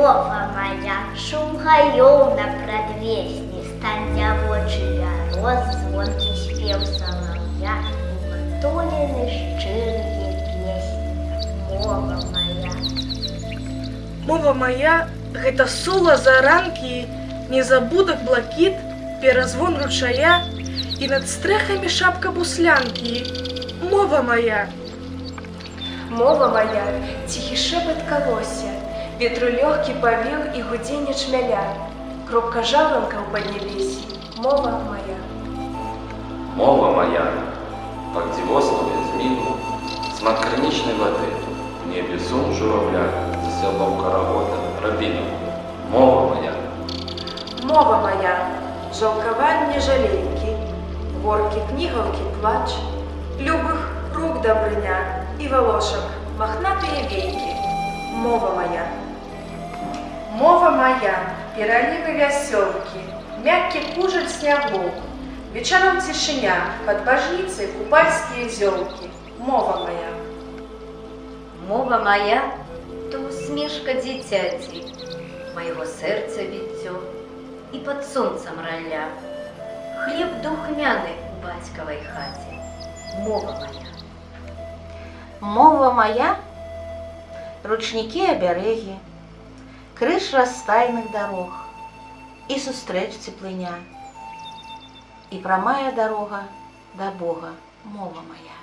Мова моя, шум гаёў на прадвесні, стань дзявочы бяроз, звонкі спеў салаўя, угатолены шчырыя песні. Мова моя. Мова моя – гэта сула заранкі, незабудак блакіт, перазвон ручая і над стрэхамі шапка буслянкі. Мова моя. Мова моя, ціхі шэпат калосся, ветру лёгкі павеў і гудзенне чмяля, кропка жаўранка ў паднебесі. Мова моя. Мова моя, как девословие змину, смак криничной воды, в небе сум журавля, за селом карагода, рабину. Мова моя. Мова моя, жалкаванне жалейкі, горкі кнігаўкі плач, любых рук дабрыня і валошак, махнатыя вейкі. Мова моя. Мова моя, пералівы вясёлкі, мяккі кужель снягу, вечаром цішыня, пад бажніцай купальскія зёлкі. Мова моя. Мова моя – то усмешка дзіцяці, майго сэрца біццё і пад сонцам ралля, хлеб духмяны у бацькавай хаце. Мова моя. Мова моя – ручнікі абярэгі, крыж расстайных дарог і сустрэч цеплыня, і прамая дарога да Бога. Мова моя.